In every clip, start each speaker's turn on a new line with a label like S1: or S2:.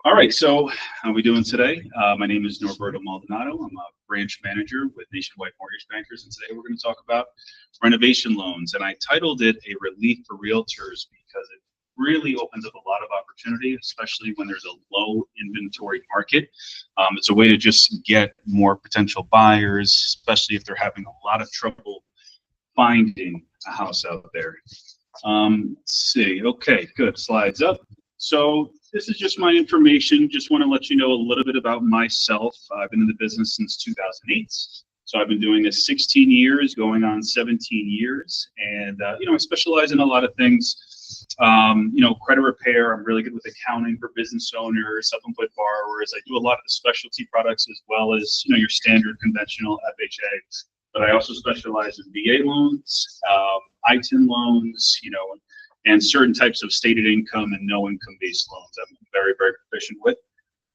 S1: All right, so how are we doing today? My name is Norberto Maldonado. I'm a branch manager with Nationwide Mortgage Bankers, and today we're going to talk about renovation loans. And I titled it A Relief for Realtors because it really opens up a lot of opportunity, especially when there's a low inventory market. It's a way to just get more potential buyers, especially if they're having a lot of trouble finding a house out there. Let's see. Okay, good. Slides up. So this is just my information. Just want to let you know a little bit about myself. I've been in the business since 2008. So I've been doing this 16 years, going on 17 years. And, I specialize in a lot of things. Credit repair. I'm really good with accounting for business owners, self-employed borrowers. I do a lot of the specialty products as well as, your standard conventional FHA. But I also specialize in VA loans, ITIN loans, and certain types of stated income and no income based loans I'm very, very proficient with.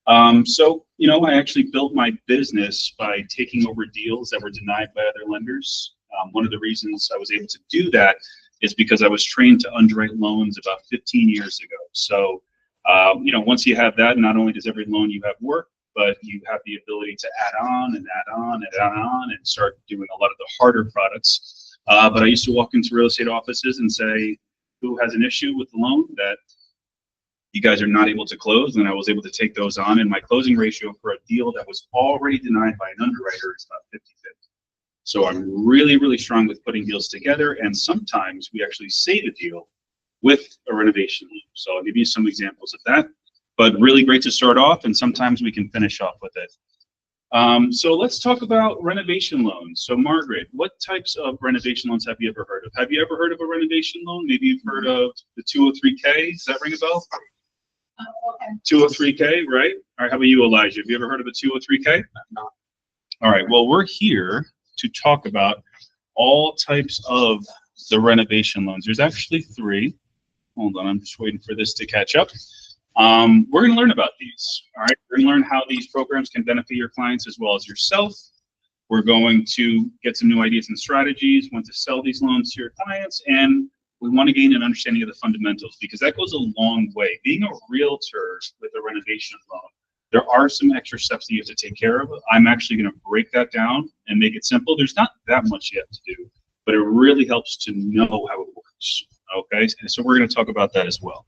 S1: I actually built my business by taking over deals that were denied by other lenders. One of the reasons I was able to do that is because I was trained to underwrite loans about 15 years ago. So, once you have that, not only does every loan you have work, but you have the ability to add on and add on and add on and start doing a lot of the harder products. But I used to walk into real estate offices and say, who has an issue with the loan that you guys are not able to close? And I was able to take those on, and my closing ratio for a deal that was already denied by an underwriter is about 50-50. So I'm really, really strong with putting deals together, and sometimes we actually save a deal with a renovation loan. So I'll give you some examples of that, but really great to start off, and sometimes we can finish off with it. So let's talk about renovation loans. So Margaret, what types of renovation loans have you ever heard of? Have you ever heard of a renovation loan? Maybe you've heard of the 203K. Does that ring a bell? Okay. 203K, right? All right, how about you, Elijah? Have you ever heard of a 203K? No. All right, well, we're here to talk about all types of the renovation loans. There's actually three. Hold on, I'm just waiting for this to catch up. We're going to learn about these. All right, we're going to learn how these programs can benefit your clients as well as yourself. We're going to get some new ideas and strategies, when to sell these loans to your clients, and we want to gain an understanding of the fundamentals because that goes a long way. Being a realtor with a renovation loan, there are some extra steps that you have to take care of. I'm actually going to break that down and make it simple. There's not that much yet to do, but it really helps to know how it works. Okay, and so we're going to talk about that as well.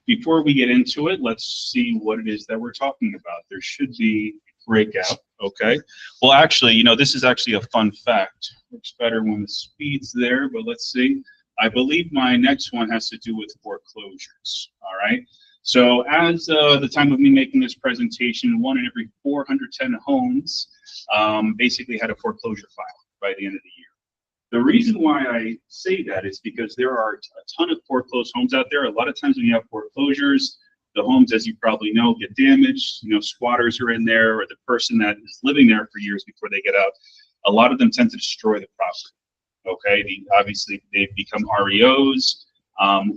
S1: Before we get into it, let's see what it is that we're talking about. There should be breakout, okay? Well, actually, this is actually a fun fact. Looks better when the speed's there, but let's see. I believe my next one has to do with foreclosures, all right? So as the time of me making this presentation, 1 in every 410 homes basically had a foreclosure filed by the end of the year. The reason why I say that is because there are a ton of foreclosed homes out there. A lot of times when you have foreclosures, the homes, as you probably know, get damaged. Squatters are in there, or the person that is living there for years before they get out. A lot of them tend to destroy the property. Okay, obviously they become REOs.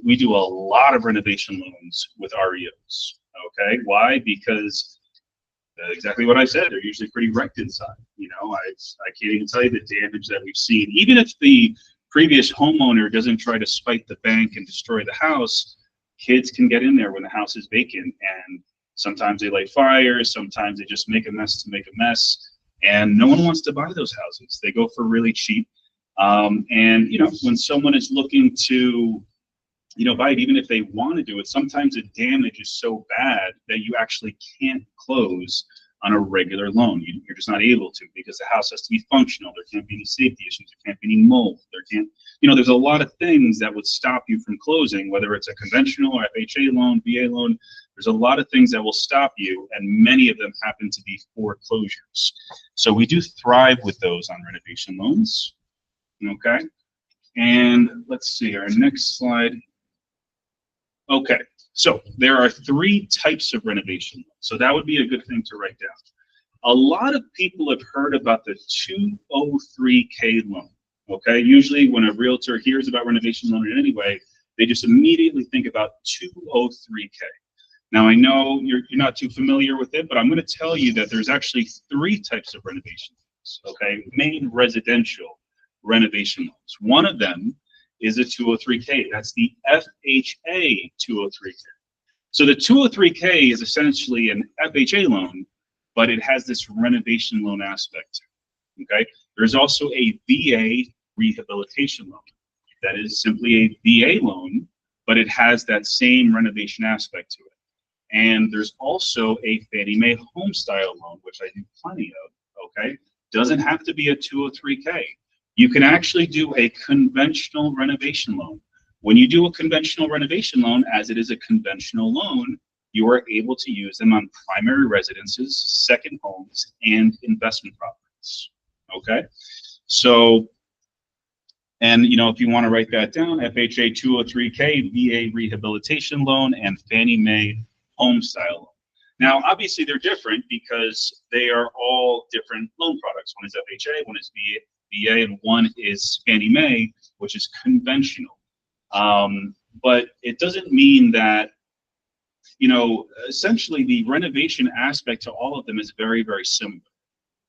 S1: We do a lot of renovation loans with REOs. Okay, why? Because exactly what I said. They're usually pretty wrecked inside. I can't even tell you the damage that we've seen. Even if the previous homeowner doesn't try to spite the bank and destroy the house, kids can get in there when the house is vacant. And sometimes they light fires. Sometimes they just make a mess to make a mess. And no one wants to buy those houses. They go for really cheap. When someone is looking to buy it, even if they want to do it, sometimes the damage is so bad that you actually can't close on a regular loan. You're just not able to because the house has to be functional. There can't be any safety issues. There can't be any mold. There's a lot of things that would stop you from closing, whether it's a conventional or FHA loan, VA loan. There's a lot of things that will stop you, and many of them happen to be foreclosures. So we do thrive with those on renovation loans. Okay, and let's see our next slide. Okay, so there are 3 types of renovation loans. So that would be a good thing to write down. A lot of people have heard about the 203K loan. Okay, usually when a realtor hears about renovation loan in any way, they just immediately think about 203K. Now I know you're not too familiar with it, but I'm going to tell you that there's actually 3 types of renovation loans. Okay, main residential renovation loans. One of them is a 203K. That's the FHA 203K. So the 203K is essentially an FHA loan, but it has this renovation loan aspect. Okay. There's also a VA rehabilitation loan. That is simply a VA loan, but it has that same renovation aspect to it. And there's also a Fannie Mae home style loan, which I do plenty of. Okay. Doesn't have to be a 203K. You can actually do a conventional renovation loan. When you do a conventional renovation loan, as it is a conventional loan, you are able to use them on primary residences, second homes, and investment properties. Okay. So, and if you want to write that down, FHA 203K, VA rehabilitation loan, and Fannie Mae home style loan. Now, obviously, they're different because they are all different loan products. One is FHA, one is VA, and one is Fannie Mae, which is conventional. But it doesn't mean that, essentially the renovation aspect to all of them is very, very similar.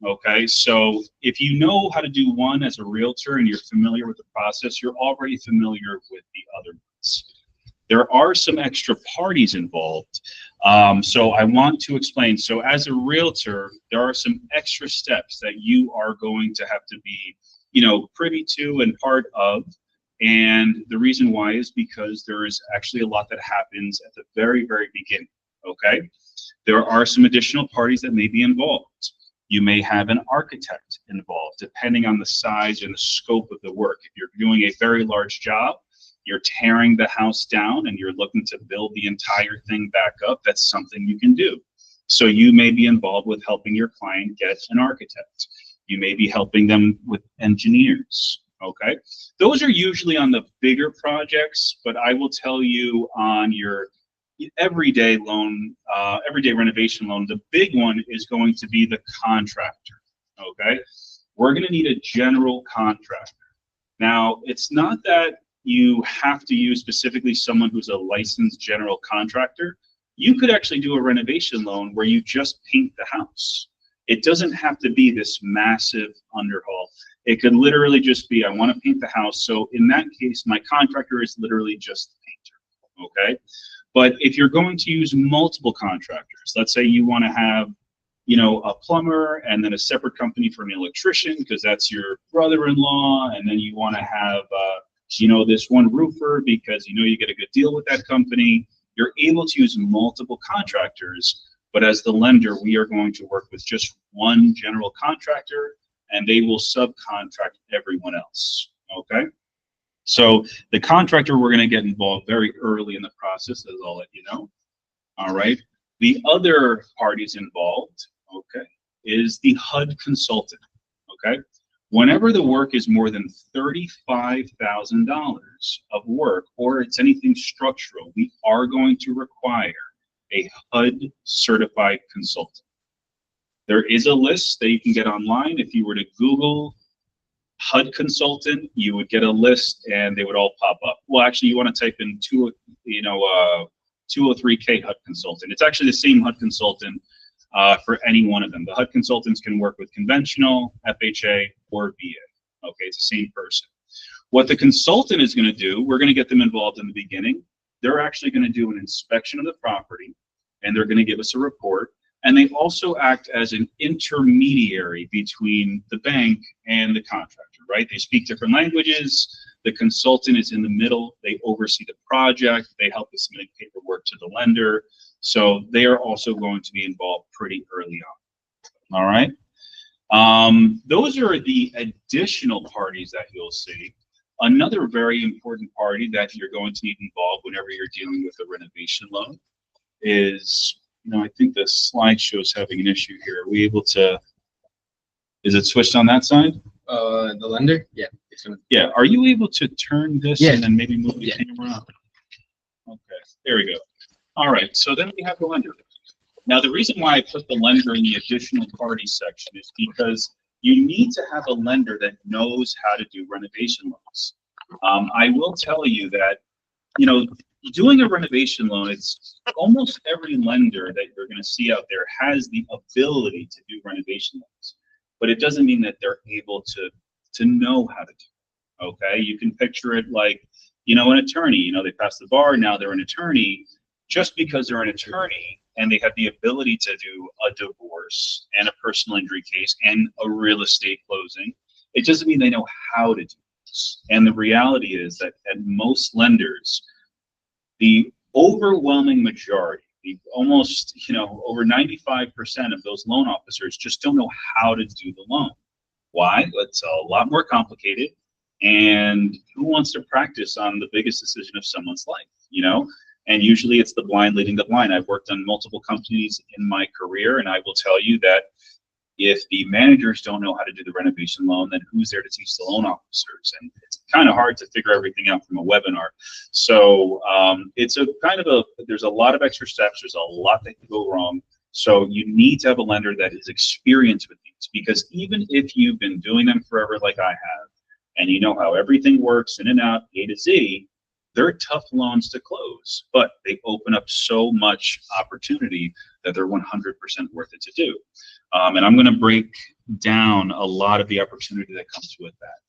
S1: Okay, so if you know how to do one as a realtor and you're familiar with the process, you're already familiar with the other ones. There are some extra parties involved. So I want to explain. So as a realtor, there are some extra steps that you are going to have to be, privy to and part of. And the reason why is because there is actually a lot that happens at the very, very beginning. Okay, there are some additional parties that may be involved. You may have an architect involved, depending on the size and the scope of the work. If you're doing a very large job, you're tearing the house down and you're looking to build the entire thing back up, that's something you can do. So you may be involved with helping your client get an architect. You may be helping them with engineers, okay? Those are usually on the bigger projects, but I will tell you on your everyday loan, everyday renovation loan, the big one is going to be the contractor, okay? We're gonna need a general contractor. Now, it's not that you have to use specifically someone who's a licensed general contractor. You could actually do a renovation loan where you just paint the house. It doesn't have to be this massive underhaul. It could literally just be, I want to paint the house. So in that case, my contractor is literally just the painter, okay? But if you're going to use multiple contractors, let's say you want to have, a plumber and then a separate company for an electrician because that's your brother-in-law, and then you want to have, this one roofer because you get a good deal with that company. You're able to use multiple contractors, but as the lender, we are going to work with just one general contractor, and they will subcontract everyone else, okay? So the contractor, we're going to get involved very early in the process, as I'll let you know. All right. The other parties involved, okay, is the HUD consultant. Okay. Whenever the work is more than $35,000 of work, or it's anything structural, we are going to require a HUD certified consultant. There is a list that you can get online. If you were to Google HUD consultant, you would get a list and they would all pop up. Well, actually, you want to type in 203K HUD consultant. It's actually the same HUD consultant for any one of them. The HUD consultants can work with conventional, FHA, or VA. Okay, it's the same person. What the consultant is going to do, we're going to get them involved in the beginning. They're actually going to do an inspection of the property, and they're going to give us a report. And they also act as an intermediary between the bank and the contractor, right? They speak different languages. The consultant is in the middle. They oversee the project. They help us submit paperwork to the lender. So they are also going to be involved pretty early on. All right. Those are the additional parties that you'll see. Another very important party that you're going to need involved whenever you're dealing with a renovation loan is, I think the slideshow is having an issue here. Are we able to, is it switched on that side?
S2: The lender? Yeah.
S1: Yeah. Are you able to turn this and then maybe move the camera up? Okay. There we go. All right. So then we have the lender. Now, the reason why I put the lender in the additional party section is because you need to have a lender that knows how to do renovation loans. I will tell you that, doing a renovation loan, it's almost every lender that you're going to see out there has the ability to do renovation loans, but it doesn't mean that they're able to know how to do it. Okay, you can picture it like, an attorney. They passed the bar, now they're an attorney. just because they're an attorney and they have the ability to do a divorce and a personal injury case and a real estate closing, it doesn't mean they know how to do this. And the reality is that at most lenders, the overwhelming majority, the almost, over 95% of those loan officers just don't know how to do the loan. Why? It's a lot more complicated. And who wants to practice on the biggest decision of someone's life, And usually it's the blind leading the blind. I've worked on multiple companies in my career, and I will tell you that if the managers don't know how to do the renovation loan, then who's there to teach the loan officers? And it's kind of hard to figure everything out from a webinar. So it's there's a lot of extra steps. There's a lot that can go wrong. So you need to have a lender that is experienced with these, because even if you've been doing them forever like I have, and you know how everything works in and out, A to Z, they're tough loans to close, but they open up so much opportunity that they're 100% worth it to do. And I'm going to break down a lot of the opportunity that comes with that.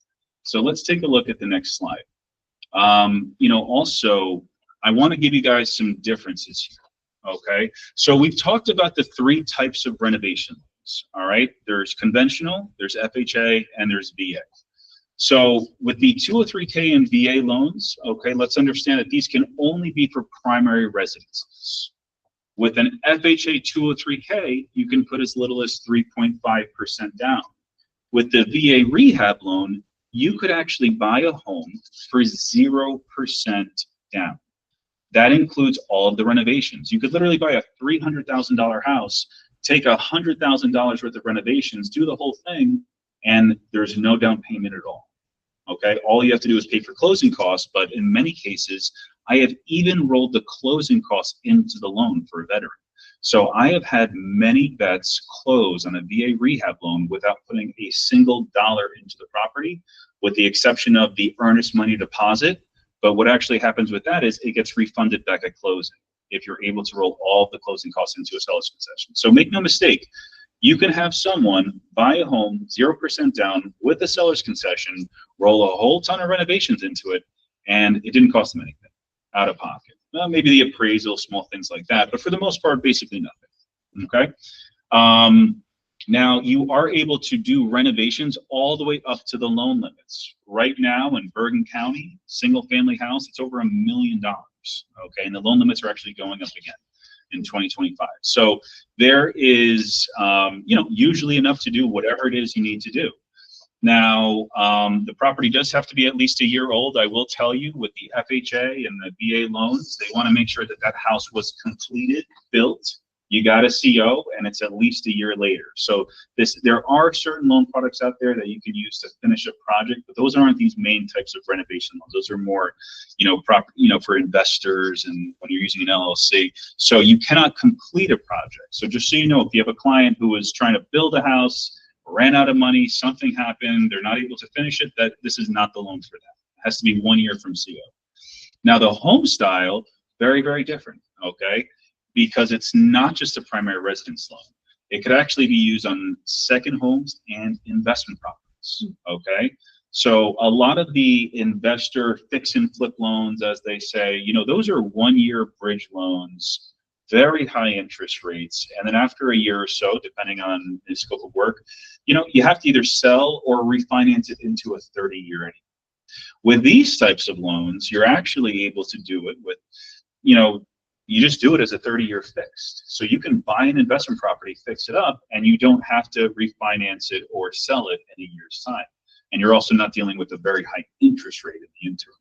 S1: So let's take a look at the next slide. Also, I want to give you guys some differences here, okay? So we've talked about the 3 types of renovation loans, all right? There's conventional, there's FHA, and there's VA. So with the 203K and VA loans, okay, let's understand that these can only be for primary residences. With an FHA 203K, you can put as little as 3.5% down. With the VA rehab loan, you could actually buy a home for 0% down. That includes all of the renovations. You could literally buy a $300,000 house, take $100,000 worth of renovations, do the whole thing, and there's no down payment at all. Okay, all you have to do is pay for closing costs, but in many cases, I have even rolled the closing costs into the loan for a veteran. So I have had many vets close on a VA rehab loan without putting a single dollar into the property, with the exception of the earnest money deposit. But what actually happens with that is it gets refunded back at closing if you're able to roll all of the closing costs into a seller's concession. So make no mistake, you can have someone buy a home 0% down with a seller's concession, roll a whole ton of renovations into it, and it didn't cost them anything out of pocket. Well, maybe the appraisal, small things like that, but for the most part, basically nothing. Okay. Now you are able to do renovations all the way up to the loan limits. Right now in Bergen County, single family house, it's over $1 million. Okay, and the loan limits are actually going up again in 2025. So there is, usually enough to do whatever it is you need to do. Now, the property does have to be at least a year old. I will tell you, with the FHA and the VA loans, they want to make sure that that house was completed, built. You got a CO, and it's at least a year later. So there are certain loan products out there that you can use to finish a project, but those aren't these main types of renovation loans. Those are more, for investors and when you're using an LLC. So you cannot complete a project. So just so you know, if you have a client who is trying to build a house, ran out of money, something happened, they're not able to finish it, that this is not the loan for that. It has to be 1 year from CO. Now the home style, very, very different, okay? Because it's not just a primary residence loan. It could actually be used on second homes and investment properties, okay? So a lot of the investor fix and flip loans, as they say, those are 1 year bridge loans, very high interest rates. And then after a year or so, depending on the scope of work, you have to either sell or refinance it into a 30-year anyway. With these types of loans, you're actually able to do it with, you just do it as a 30-year fixed. So you can buy an investment property, fix it up, and you don't have to refinance it or sell it in a year's time. And you're also not dealing with a very high interest rate in the interim.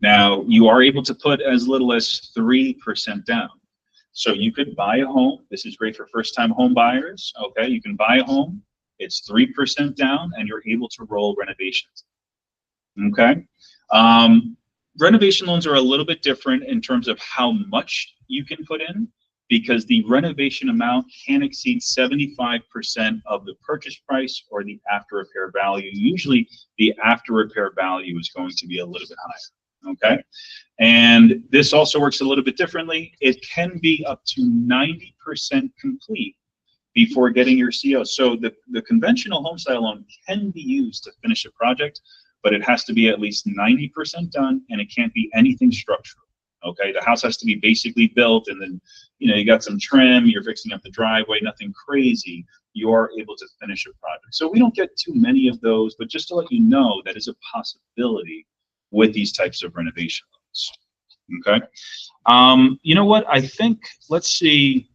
S1: Now, you are able to put as little as 3% down. So you could buy a home. This is great for first-time home buyers. Okay, you can buy a home. It's 3% down, and you're able to roll renovations. Okay. Renovation loans are a little bit different in terms of how much you can put in, because the renovation amount can exceed 75% of the purchase price or the after repair value. Usually the after repair value is going to be a little bit higher, okay? And this also works a little bit differently. It can be up to 90% complete before getting your CO. So the conventional home style loan can be used to finish a project, but it has to be at least 90% done, and it can't be anything structural, Okay, the house has to be basically built, and then you got some trim, you're fixing up the driveway, nothing crazy. You are able to finish a project. So we don't get too many of those, but just to let you know, that is a possibility with these types of renovation loans. Okay. You know what? I think, let's see,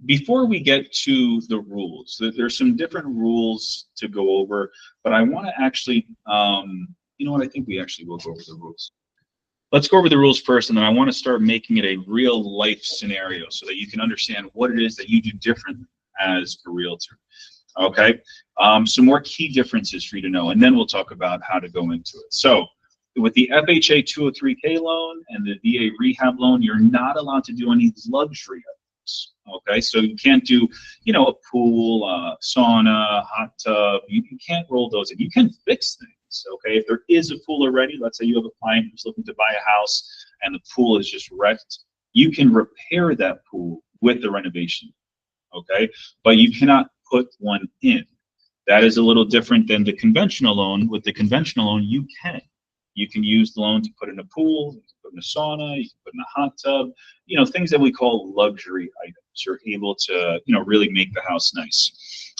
S1: before we get to the rules, there's some different rules to go over, but I want to actually, you know what? I think we actually will go over the rules. Let's go over the rules first, and then I want to start making it a real life scenario so that you can understand what it is that you do differently as a realtor. Okay. Some more key differences for you to know, and then we'll talk about how to go into it. So with the FHA 203K loan and the VA rehab loan, you're not allowed to do any luxury items. Okay, so you can't do, a pool, sauna, hot tub. You can't roll those in. You can fix things. Okay, if there is a pool already, let's say you have a client who's looking to buy a house and the pool is just wrecked, you can repair that pool with the renovation. Okay, but you cannot put one in. That is a little different than the conventional loan. With the conventional loan, you can. You can use the loan to put in a pool, you can put in a sauna, you can put in a hot tub, things that we call luxury items. You're able to, really make the house nice.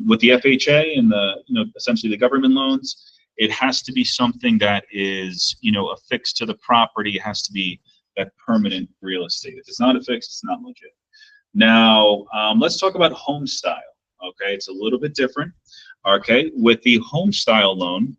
S1: With the FHA and the, essentially the government loans, it has to be something that is, affixed to the property. It has to be that permanent real estate. If it's not affixed, it's not legit. Now, let's talk about home style. Okay, it's a little bit different. Okay, with the home style loan,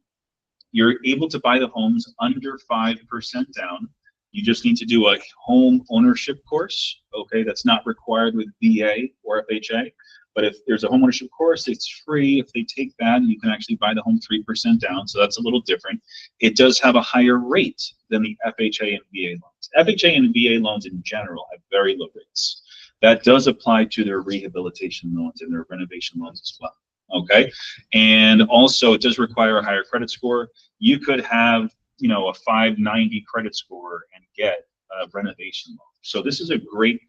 S1: you're able to buy the homes under 5% down. You just need to do a home ownership course. Okay, that's not required with VA or FHA. But if there's a home ownership course, it's free. If they take that, you can actually buy the home 3% down. So that's a little different. It does have a higher rate than the FHA and VA loans. FHA and VA loans in general have very low rates. That does apply to their rehabilitation loans and their renovation loans as well. Okay, and also it does require a higher credit score. You could have, a 590 credit score and get a renovation loan. So this is a great,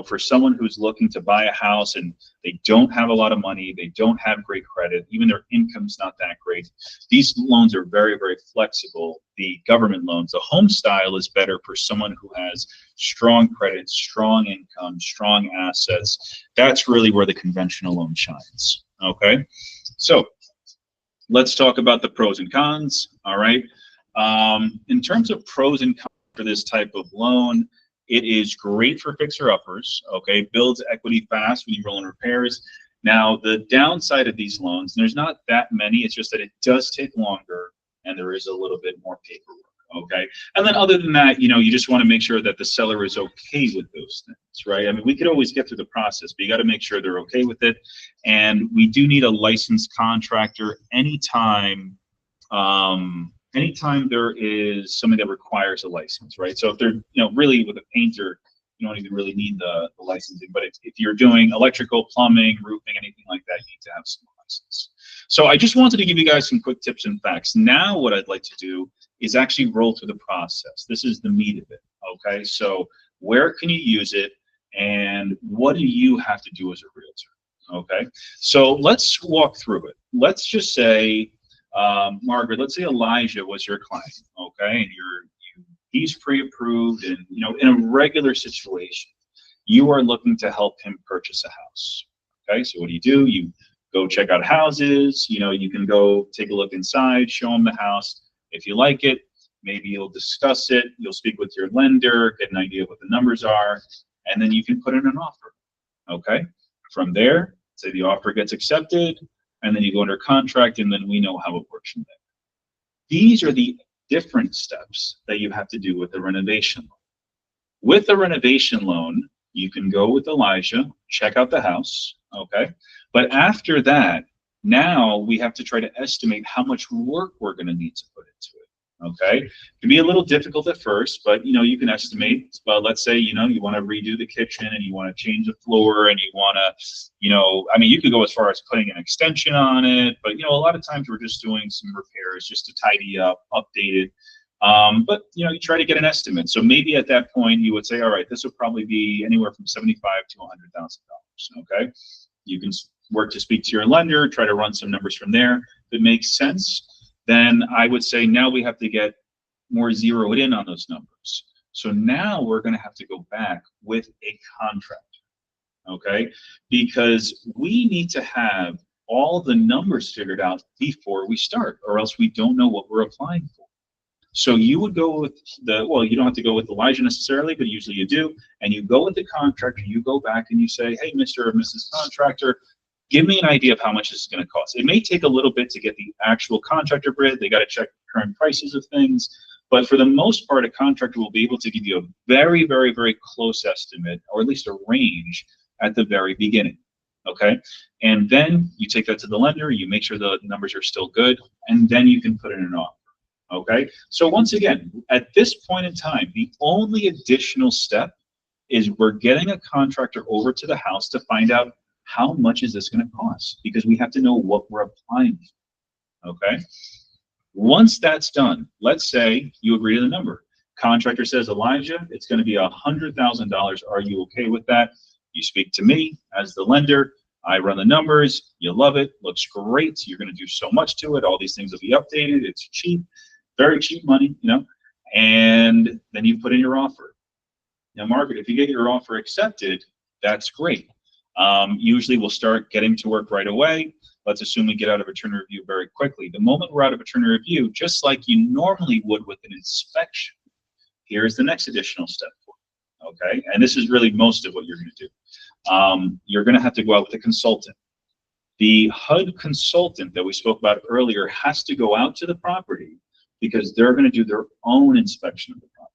S1: for someone who's looking to buy a house and they don't have a lot of money, they don't have great credit, even their income's not that great. These loans are very, very flexible. The government loans, the home style is better for someone who has strong credit, strong income, strong assets. That's really where the conventional loan shines. Okay, so let's talk about the pros and cons. All right, in terms of pros and cons for this type of loan, it is great for fixer-uppers. Okay, builds equity fast when you roll in repairs. Now, the downside of these loans, and there's not that many, it's just that it does take longer and there is a little bit more paperwork. Okay, and then other than that, you just want to make sure that the seller is okay with those things, right? I mean, we could always get through the process, but you got to make sure they're okay with it. And we do need a licensed contractor anytime, anytime there is something that requires a license, right? So if they're, really with a painter, you don't even really need the licensing. But if you're doing electrical, plumbing, roofing, anything like that, you need to have some license. So I just wanted to give you guys some quick tips and facts. Now what I'd like to do is actually roll through the process. This is the meat of it, okay? So where can you use it, and what do you have to do as a realtor, okay? So let's walk through it. Let's just say, Margaret, let's say Elijah was your client, okay? And he's pre-approved, and in a regular situation, you are looking to help him purchase a house, okay? So what do? You go check out houses, you can go take a look inside, show him the house. If you like it, maybe you'll discuss it, you'll speak with your lender, get an idea of what the numbers are, and then you can put in an offer, okay? From there, say the offer gets accepted, and then you go under contract, and then we know how it works from there. These are the different steps that you have to do with the renovation loan. With the renovation loan, you can go with Elijah, check out the house, okay? But after that, now we have to try to estimate how much work we're going to need to put into it, okay? It can be a little difficult at first, but you can estimate. Well, let's say you want to redo the kitchen and you want to change the floor and you want to, I mean, you could go as far as putting an extension on it, but a lot of times we're just doing some repairs just to tidy up, update it. But you try to get an estimate. So maybe at that point you would say, all right, this will probably be anywhere from $75,000 to $100,000. Okay, you can work to speak to your lender, try to run some numbers from there. If it makes sense, then I would say now we have to get more zeroed in on those numbers. So now we're going to have to go back with a contract, okay? Because we need to have all the numbers figured out before we start, or else we don't know what we're applying for. So you would go with well, you don't have to go with Elijah necessarily, but usually you do, and you go with the contractor, you go back and you say, hey, Mr. or Mrs. Contractor, give me an idea of how much this is going to cost. It may take a little bit to get the actual contractor bid. They got to check current prices of things. But for the most part, a contractor will be able to give you a very, very, very close estimate, or at least a range at the very beginning. Okay? And then you take that to the lender, you make sure the numbers are still good, and then you can put in an offer. Okay? So once again, at this point in time, the only additional step is we're getting a contractor over to the house to find out how much is this going to cost, because we have to know what we're applying for. Okay? Once that's done, let's say you agree to the number. Contractor says, Elijah, it's going to be $100,000. Are you okay with that? You speak to me as the lender. I run the numbers. You love it. Looks great. You're going to do so much to it. All these things will be updated. It's cheap, very cheap money, you know. And then you put in your offer. Now, Margaret, if you get your offer accepted, that's great. Usually we'll start getting to work right away. Let's assume we get out of attorney review very quickly. The moment we're out of attorney review, just like you normally would with an inspection, here's the next additional step for you, okay? And this is really most of what you're going to do. You're going to have to go out with a consultant. The HUD consultant that we spoke about earlier has to go out to the property because they're going to do their own inspection of the property.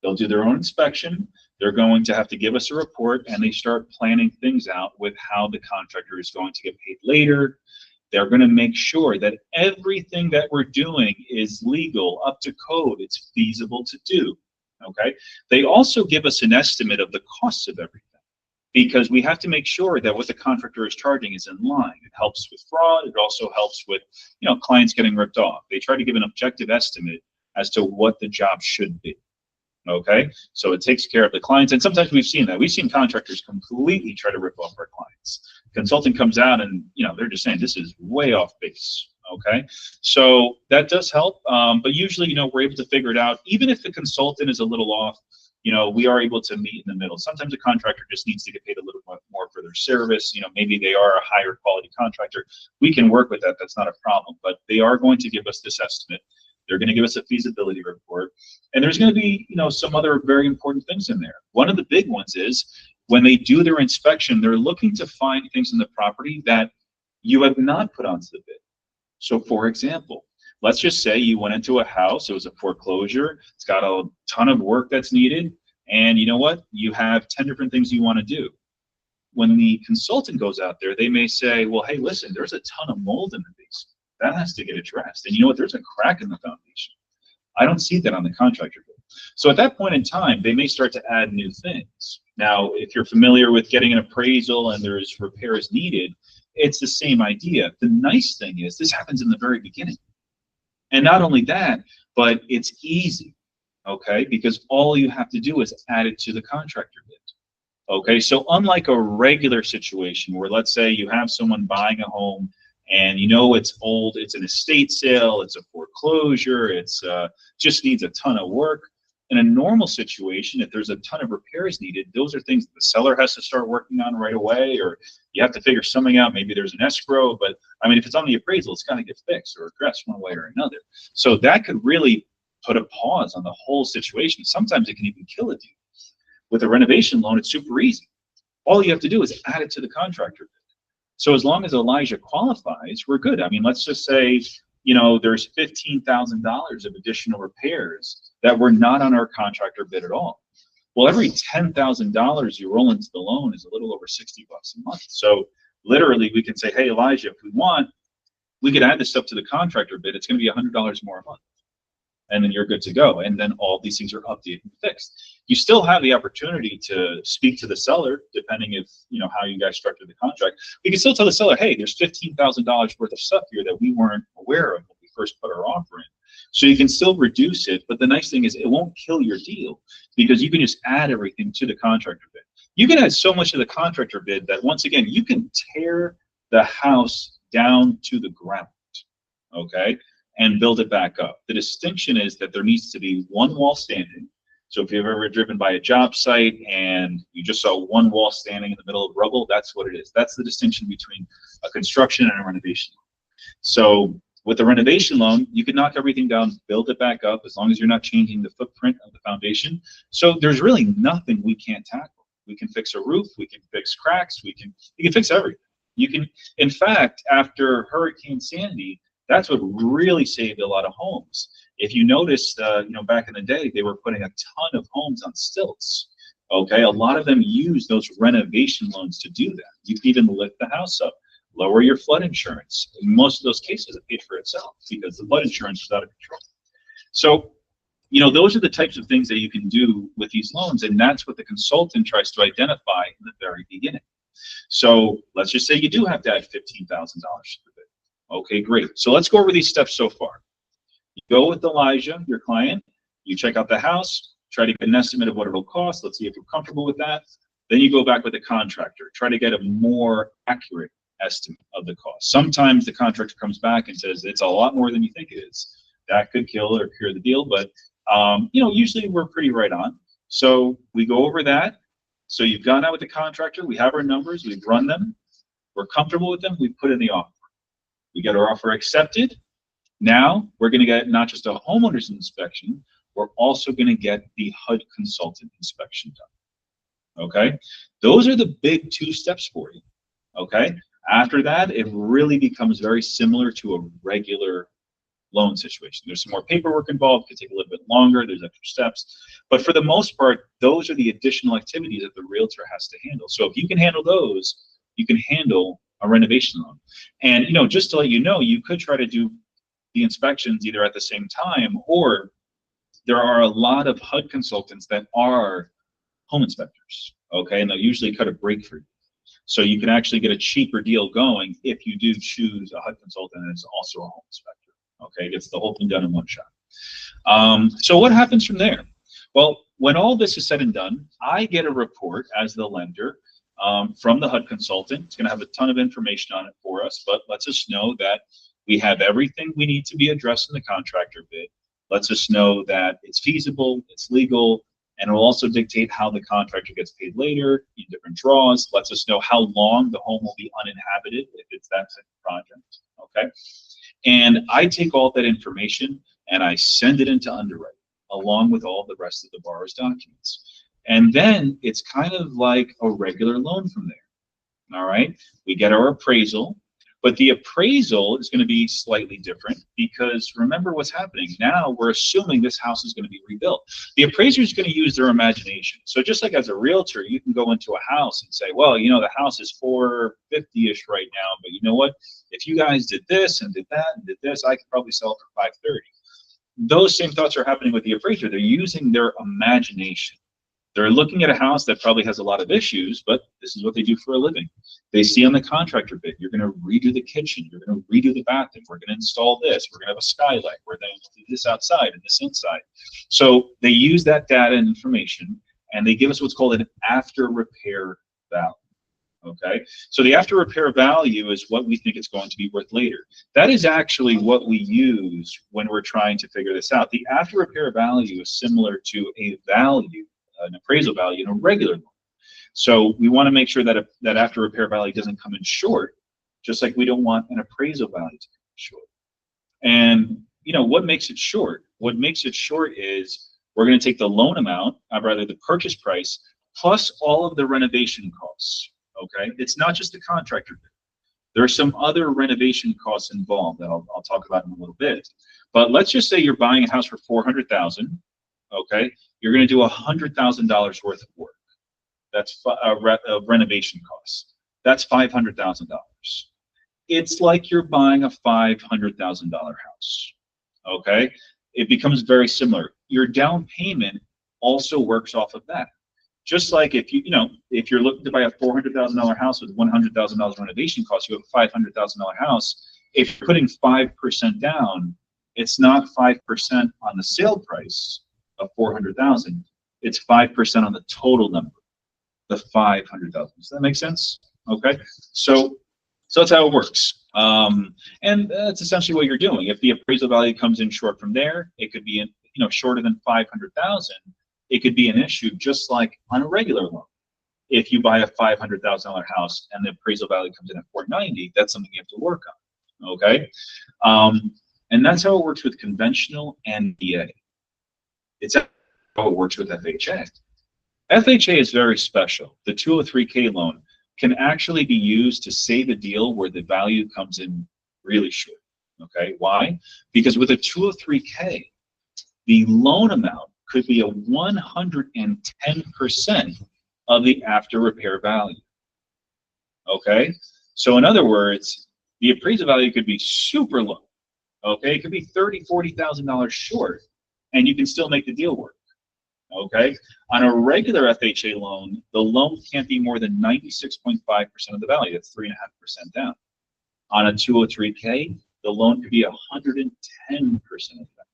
S1: They'll do their own inspection. They're going to have to give us a report, and they start planning things out with how the contractor is going to get paid later. They're going to make sure that everything that we're doing is legal, up to code, it's feasible to do, okay? They also give us an estimate of the costs of everything, because we have to make sure that what the contractor is charging is in line. It helps with fraud. It also helps with, you know, clients getting ripped off. They try to give an objective estimate as to what the job should be. Okay, so it takes care of the clients, and sometimes we've seen that. We've seen contractors completely try to rip off our clients. Consultant comes out and, you know, they're just saying this is way off base. Okay, so that does help, but usually, you know, we're able to figure it out. Even if the consultant is a little off, you know, we are able to meet in the middle. Sometimes a contractor just needs to get paid a little bit more for their service. You know, maybe they are a higher quality contractor. We can work with that. That's not a problem, but they are going to give us this estimate. They're going to give us a feasibility report, and there's going to be, you know, some other very important things in there. One of the big ones is when they do their inspection, they're looking to find things in the property that you have not put onto the bid. So, for example, let's just say you went into a house, it was a foreclosure, it's got a ton of work that's needed, and you know what? You have 10 different things you want to do. When the consultant goes out there, they may say, well, hey, listen, there's a ton of mold in the basement. That has to get addressed. And you know what? There's a crack in the foundation. I don't see that on the contractor bid. So at that point in time, they may start to add new things. Now, if you're familiar with getting an appraisal and there's repairs needed, it's the same idea. The nice thing is this happens in the very beginning. And not only that, but it's easy, okay? Because all you have to do is add it to the contractor bid. Okay, so unlike a regular situation where, let's say you have someone buying a home and you know it's old, it's an estate sale, it's a foreclosure, it's just needs a ton of work. In a normal situation, if there's a ton of repairs needed, those are things that the seller has to start working on right away, or you have to figure something out. Maybe there's an escrow, but I mean, if it's on the appraisal, it's got to get fixed or addressed one way or another. So that could really put a pause on the whole situation. Sometimes it can even kill a deal. With a renovation loan, it's super easy. All you have to do is add it to the contractor bid. So as long as Elijah qualifies, we're good. I mean, let's just say, you know, there's $15,000 of additional repairs that were not on our contractor bid at all. Well, every $10,000 you roll into the loan is a little over $60 a month. So literally we can say, hey, Elijah, if we want, we could add this stuff to the contractor bid. It's going to be $100 more a month. And then you're good to go. And then all these things are updated and fixed. You still have the opportunity to speak to the seller, depending if, you know, how you guys structured the contract. We can still tell the seller, hey, there's $15,000 worth of stuff here that we weren't aware of when we first put our offer in. So you can still reduce it, but the nice thing is it won't kill your deal because you can just add everything to the contractor bid. You can add so much to the contractor bid that, once again, you can tear the house down to the ground, okay, and build it back up. The distinction is that there needs to be one wall standing, So if you've ever driven by a job site and you just saw one wall standing in the middle of rubble, that's what it is. That's the distinction between a construction and a renovation loan. So with a renovation loan, you can knock everything down, build it back up, as long as you're not changing the footprint of the foundation. So there's really nothing we can't tackle. We can fix a roof, we can fix cracks, you can fix everything. You can, in fact, after Hurricane Sandy, that's what really saved a lot of homes. If you noticed, back in the day, they were putting a ton of homes on stilts. Okay, a lot of them use those renovation loans to do that. You can even lift the house up, lower your flood insurance. In most of those cases, it paid for itself because the flood insurance was out of control. So, those are the types of things that you can do with these loans, and that's what the consultant tries to identify in the very beginning. So let's just say you do have to add $15,000 to the bid. Okay, great. So let's go over these steps so far. You go with Elijah, your client, you check out the house, try to get an estimate of what it'll cost. Let's see if you're comfortable with that. Then you go back with the contractor, try to get a more accurate estimate of the cost. Sometimes the contractor comes back and says it's a lot more than you think it is. That could kill or cure the deal, but usually we're pretty right on. So we go over that. So you've gone out with the contractor, we have our numbers, we've run them, we're comfortable with them, we put in the offer. We get our offer accepted. Now we're going to get not just a homeowner's inspection, we're also going to get the HUD consultant inspection done. Okay, those are the big two steps for you. Okay, after that, it really becomes very similar to a regular loan situation. There's some more paperwork involved, could take a little bit longer, there's extra steps, but for the most part, those are the additional activities that the realtor has to handle. So if you can handle those, you can handle a renovation loan. And just to let you know, you could try to do the inspections either at the same time, or there are a lot of HUD consultants that are home inspectors, okay, and they'll usually cut a break for you. So you can actually get a cheaper deal going if you do choose a HUD consultant and it's also a home inspector. Okay, gets the whole thing done in one shot. So what happens from there? Well, when all this is said and done, I get a report as the lender from the HUD consultant. It's going to have a ton of information on it for us, but lets us know that we have everything we need to be addressed in the contractor bid. Lets us know that it's feasible, it's legal, and it will also dictate how the contractor gets paid later in different draws. Lets us know how long the home will be uninhabited if it's that type of project. Okay. And I take all that information and I send it into underwriting along with all the rest of the borrower's documents. And then it's kind of like a regular loan from there. All right, we get our appraisal, but the appraisal is going to be slightly different because remember what's happening. Now we're assuming this house is going to be rebuilt. The appraiser is going to use their imagination. So just like as a realtor, you can go into a house and say, well, the house is $450-ish right now, but you know what? If you guys did this and did that and did this, I could probably sell it for $530. Those same thoughts are happening with the appraiser. They're using their imagination. They're looking at a house that probably has a lot of issues, but this is what they do for a living. They see on the contractor bid, you're going to redo the kitchen, you're going to redo the bathroom, we're going to install this, we're going to have a skylight, we're going to do this outside and this inside. So they use that data and information, and they give us what's called an after repair value. Okay, so the after repair value is what we think it's going to be worth later. That is actually what we use when we're trying to figure this out. The after repair value is similar to a value, an appraisal value in a regular loan. So we want to make sure that that after repair value doesn't come in short, just like we don't want an appraisal value to come in short. And what makes it short? What makes it short is we're going to take the loan amount, or rather the purchase price, plus all of the renovation costs. Okay, it's not just the contractor bid. There are some other renovation costs involved that I'll talk about in a little bit. But let's just say you're buying a house for $400,000. Okay, you're going to do $100,000 worth of work. That's renovation costs. That's $500,000. It's like you're buying a $500,000 house. Okay, it becomes very similar. Your down payment also works off of that. Just like if if you're looking to buy a $400,000 house with $100,000 renovation costs, you have a $500,000 house. If you're putting 5% down, it's not 5% on the sale price of $400,000. It's 5% on the total number, the $500,000. Does that make sense? Okay, so that's how it works. And that's essentially what you're doing. If the appraisal value comes in short from there, it could be shorter than $500,000.
S3: it could be an issue just like on a regular loan. If you buy a $500,000 house and the appraisal value comes in at 490, that's something you have to work on. Okay, and that's how it works with conventional and VA. It's how it works with FHA. FHA is very special. The 203K loan can actually be used to save a deal where the value comes in really short. Okay, why? Because with a 203K, the loan amount could be a 110% of the after repair value. Okay, so in other words, the appraisal value could be super low. Okay, it could be $30,000, $40,000 short, and you can still make the deal work. Okay, on a regular FHA loan, the loan can't be more than 96.5% of the value. That's 3.5% down. On a 203K, the loan could be 110% of that.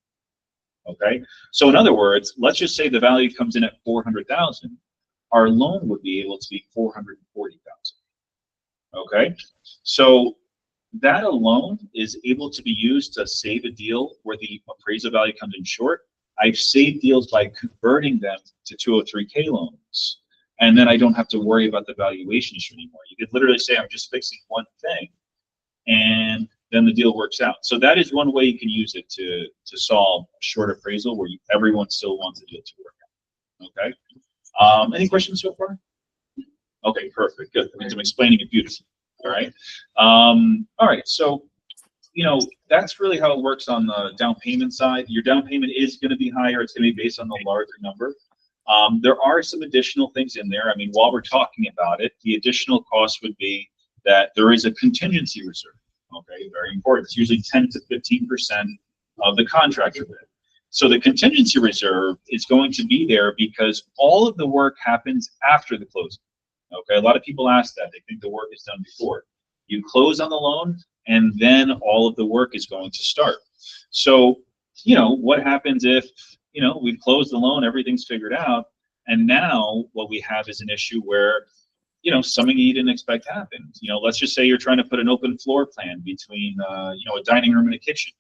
S3: Okay, so in other words, let's just say the value comes in at 400,000. Our loan would be able to be 440,000. Okay, so that alone is able to be used to save a deal where the appraisal value comes in short. I've saved deals by converting them to 203K loans, and then I don't have to worry about the valuation issue anymore. You could literally say, I'm just fixing one thing, and then the deal works out. So that is one way you can use it to solve a short appraisal where everyone still wants the deal to work out. Okay. Any questions so far? Okay, perfect. Good. That means I'm explaining it beautifully. All right. All right. So, you know, that's really how it works on the down payment side. Your down payment is going to be higher. It's going to be based on the larger number. There are some additional things in there. I mean, while we're talking about it, the additional cost would be that there is a contingency reserve. Okay, very important. It's usually 10 to 15% of the contractor bid. So the contingency reserve is going to be there because all of the work happens after the closing. Okay, a lot of people ask that. They think the work is done before. You close on the loan, and then all of the work is going to start. So, you know, what happens if, you know, we've closed the loan, everything's figured out, and now what we have is an issue where, you know, something you didn't expect happened. You know, let's just say you're trying to put an open floor plan between, you know, a dining room and a kitchen,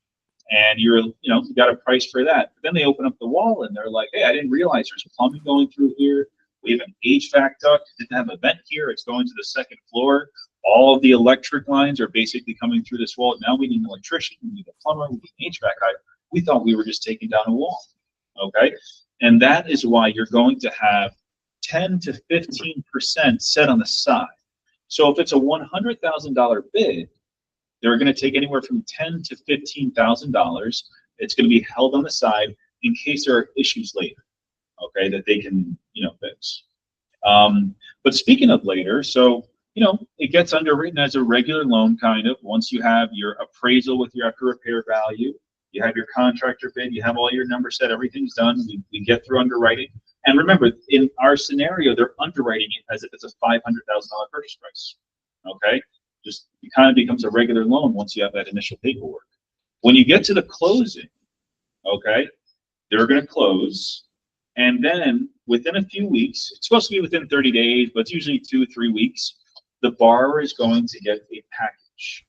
S3: and you got a price for that. But then they open up the wall and they're like, hey, I didn't realize there's plumbing going through here. We have an HVAC duct, didn't have a vent here. It's going to the second floor. All of the electric lines are basically coming through this wall. Now we need an electrician, we need a plumber, we need an HVAC guy. We thought we were just taking down a wall. Okay, and that is why you're going to have 10 to 15% set on the side. So if it's a $100,000 bid, they're going to take anywhere from $10,000 to $15,000. It's going to be held on the side in case there are issues later, okay, that they can, you know, fix. But speaking of later, so, you know, it gets underwritten as a regular loan kind of. Once you have your appraisal with your after repair value, you have your contractor bid, you have all your numbers set, everything's done, we get through underwriting. And remember, in our scenario, they're underwriting it as if it's a $500,000 purchase price, okay? Just, it kind of becomes a regular loan once you have that initial paperwork. When you get to the closing, okay, they're going to close, and then within a few weeks, it's supposed to be within 30 days, but it's usually 2 or 3 weeks, the borrower is going to get a package,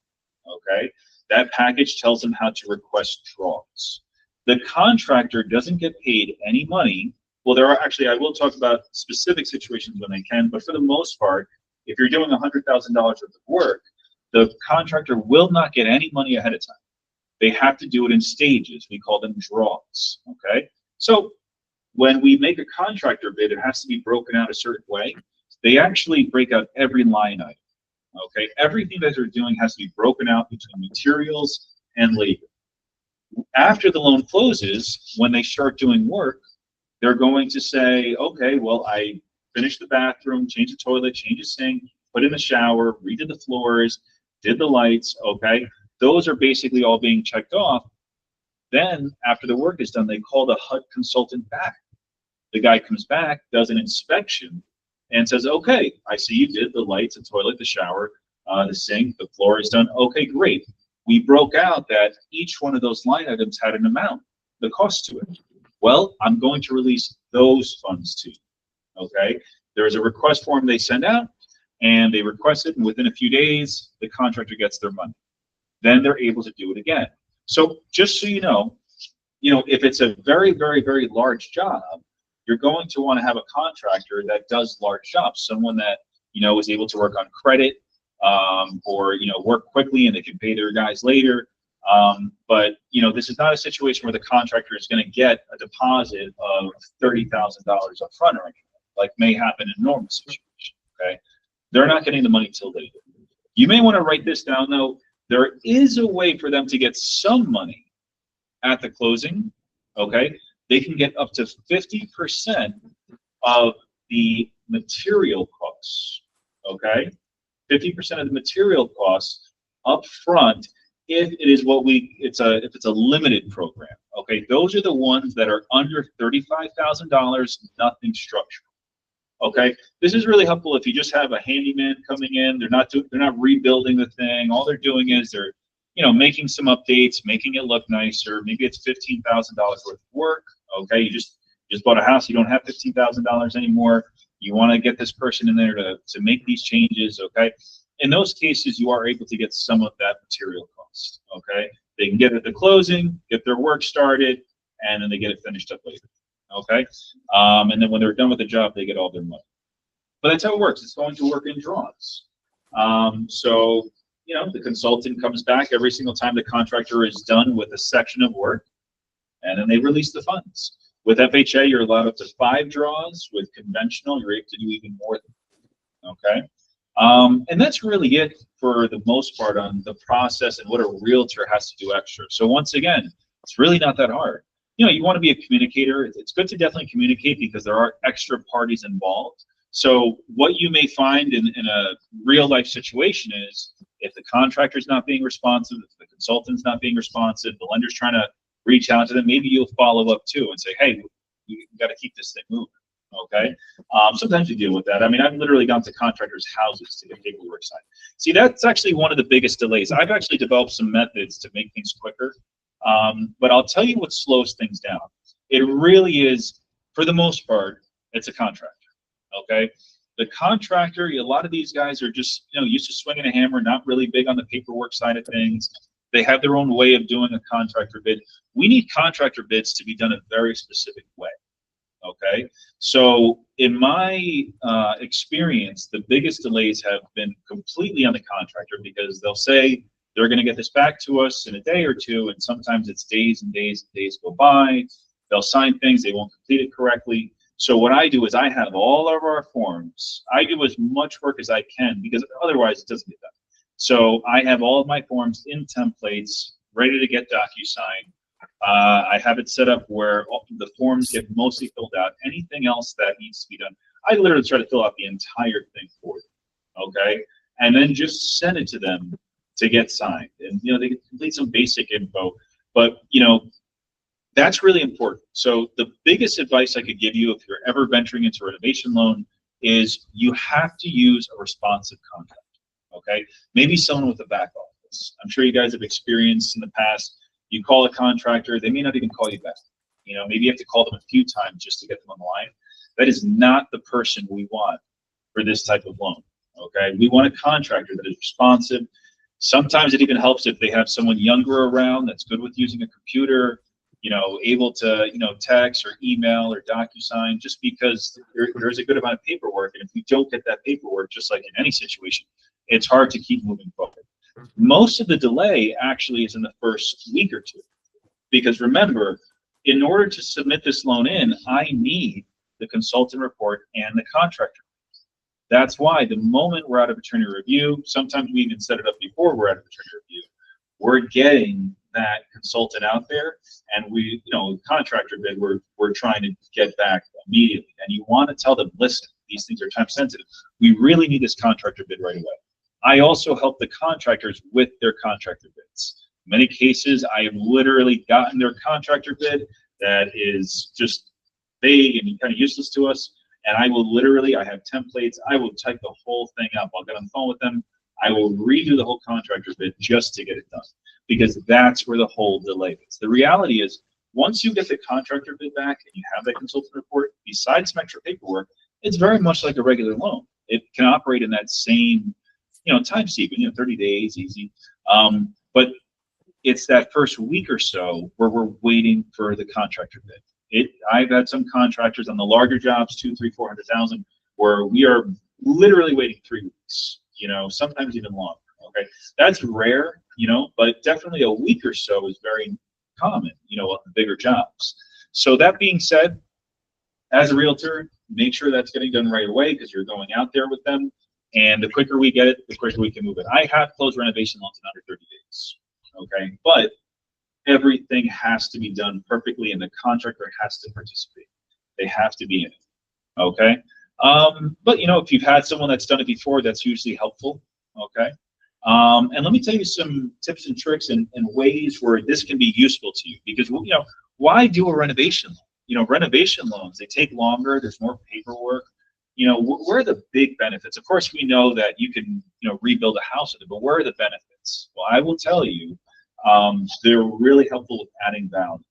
S3: okay? That package tells them how to request draws. The contractor doesn't get paid any money. Well, there are actually, I will talk about specific situations when they can, but for the most part, if you're doing $100,000 worth of work, the contractor will not get any money ahead of time. They have to do it in stages. We call them draws, okay? So when we make a contractor bid, it has to be broken out a certain way. They actually break out every line item, okay? Everything that they're doing has to be broken out between materials and labor. After the loan closes, when they start doing work, they're going to say, okay, well, I finished the bathroom, changed the toilet, changed the sink, put in the shower, redid the floors, did the lights, okay? Those are basically all being checked off. Then, after the work is done, they call the HUD consultant back. The guy comes back, does an inspection, and says, okay, I see you did the lights, the toilet, the shower, the sink, the floor is done. Okay, great. We broke out that each one of those line items had an amount, the cost to it. Well, I'm going to release those funds to you, okay? There is a request form they send out, and they request it, and within a few days, the contractor gets their money. Then they're able to do it again. So just so you know, if it's a very, very, very large job, you're going to want to have a contractor that does large jobs, someone that, is able to work on credit, or, work quickly and they can pay their guys later. But, this is not a situation where the contractor is going to get a deposit of $30,000 up front or anything, like may happen in a normal situation, okay? They're not getting the money till later. You may want to write this down, though. There is a way for them to get some money at the closing, okay? They can get up to 50% of the material costs, okay? 50% of the material costs up front if it is if it's a limited program, okay? Those are the ones that are under $35,000, nothing structural. Okay, this is really helpful if you just have a handyman coming in. They're not rebuilding the thing. All they're doing is they're, making some updates, making it look nicer. Maybe it's $15,000 worth of work. Okay, you just bought a house. You don't have $15,000 anymore. You want to get this person in there to make these changes. Okay, in those cases, you are able to get some of that material cost. Okay, they can get it at the closing, get their work started, and then they get it finished up later. Okay, and then when they're done with the job, they get all their money. But that's how it works. It's going to work in draws. So, the consultant comes back every single time the contractor is done with a section of work, and then they release the funds. With FHA, you're allowed up to 5 draws. With conventional, you're able to do even more than that. Okay, and that's really it for the most part on the process and what a realtor has to do extra. So once again, it's really not that hard. You want to be a communicator. It's good to definitely communicate because there are extra parties involved. So what you may find in a real life situation is if the contractor's not being responsive, if the consultant's not being responsive, the lender's trying to reach out to them, maybe you'll follow up too and say, hey, we got to keep this thing moving. Okay. Sometimes we deal with that. I mean, I've literally gone to contractors' houses to get paperwork signed. See, that's actually one of the biggest delays. I've actually developed some methods to make things quicker. But I'll tell you what slows things down. It really is, for the most part, it's a contractor, okay? The contractor, a lot of these guys are just, used to swinging a hammer, not really big on the paperwork side of things. They have their own way of doing a contractor bid. We need contractor bids to be done a very specific way, okay? So in my experience, the biggest delays have been completely on the contractor because they'll say, they're going to get this back to us in a day or two, and sometimes it's days and days and days go by. They'll sign things, they won't complete it correctly. So what I do is I have all of our forms. I do as much work as I can because otherwise it doesn't get done. So I have all of my forms in templates, ready to get DocuSign. I have it set up where the forms get mostly filled out. Anything else that needs to be done, I literally try to fill out the entire thing for them, okay? And then just send it to them to get signed, and they can complete some basic info, but that's really important. So the biggest advice I could give you if you're ever venturing into a renovation loan is you have to use a responsive contractor. Okay, maybe someone with a back office. I'm sure you guys have experienced in the past. You call a contractor, they may not even call you back. Maybe you have to call them a few times just to get them on the line. That is not the person we want for this type of loan. Okay, we want a contractor that is responsive. Sometimes it even helps if they have someone younger around that's good with using a computer, able to, text or email or DocuSign, just because there's a good amount of paperwork. And if you don't get that paperwork, just like in any situation, it's hard to keep moving forward. Most of the delay actually is in the first week or two. Because remember, in order to submit this loan in, I need the consultant report and the contractor. That's why the moment we're out of attorney review, sometimes we even set it up before we're out of attorney review, we're getting that consultant out there, and we, contractor bid, we're trying to get back immediately. And you want to tell them, listen, these things are time sensitive. We really need this contractor bid right away. I also help the contractors with their contractor bids. In many cases, I have literally gotten their contractor bid that is just vague and kind of useless to us. And I will literally, I have templates, I will type the whole thing up. I'll get on the phone with them. I will redo the whole contractor bid just to get it done, because that's where the whole delay is. The reality is, once you get the contractor bid back and you have that consultant report, besides some extra paperwork, it's very much like a regular loan. It can operate in that same, time sequence, 30 days, easy. But it's that first week or so where we're waiting for the contractor bid. I've had some contractors on the larger jobs, 2, 3, 400,000, where we are literally waiting 3 weeks, sometimes even longer. Okay, that's rare, but definitely a week or so is very common, on the bigger jobs. So that being said, as a realtor, make sure that's getting done right away because you're going out there with them. And the quicker we get it, the quicker we can move it. I have closed renovation loans in under 30 days. Okay, but everything has to be done perfectly, and the contractor has to participate. They have to be in it. Okay, but if you've had someone that's done it before, that's usually helpful. Okay, and let me tell you some tips and tricks and ways where this can be useful to you, because why do a renovation loan? Renovation loans, they take longer. There's more paperwork. Where are the big benefits? Of course, we know that you can, rebuild a house with it, but where are the benefits? Well, I will tell you, they're really helpful with adding value.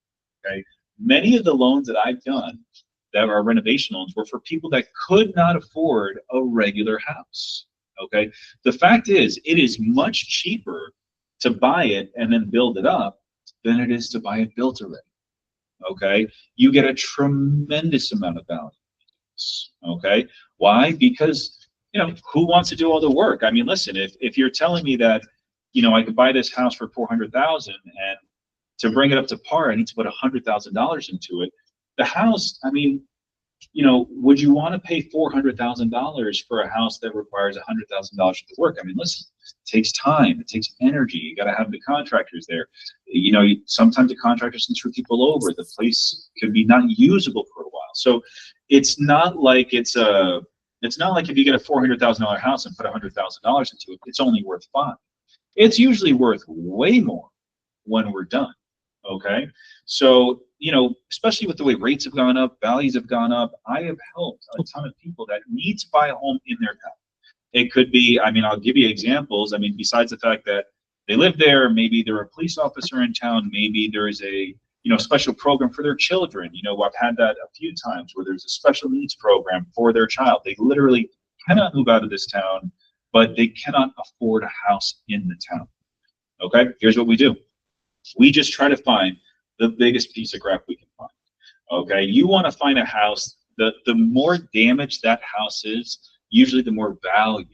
S3: Okay, many of the loans that I've done that are renovation loans were for people that could not afford a regular house. Okay, the fact is, it is much cheaper to buy it and then build it up than it is to buy it built already. Okay, you get a tremendous amount of value. Okay, why? Because who wants to do all the work? I mean, listen, if you're telling me that I could buy this house for $400,000, and to bring it up to par, I need to put $100,000 into it. The house, I mean, would you want to pay $400,000 for a house that requires $100,000 worth of work? I mean, listen, it takes time, it takes energy. You got to have the contractors there. Sometimes the contractors can screw people over. The place could be not usable for a while. So it's not like it's not like if you get a $400,000 house and put $100,000 into it, it's only worth $5. It's usually worth way more when we're done. Okay, so especially with the way rates have gone up, values have gone up, I have helped a ton of people that need to buy a home in their town. It could be, I mean, I'll give you examples. I mean, besides the fact that they live there, maybe they're a police officer in town, maybe there's a special program for their children. I've had that a few times where there's a special needs program for their child. They literally cannot move out of this town, but they cannot afford a house in the town. Okay, here's what we do. We just try to find the biggest piece of crap we can find. Okay, you want to find a house, the more damaged that house is, usually the more value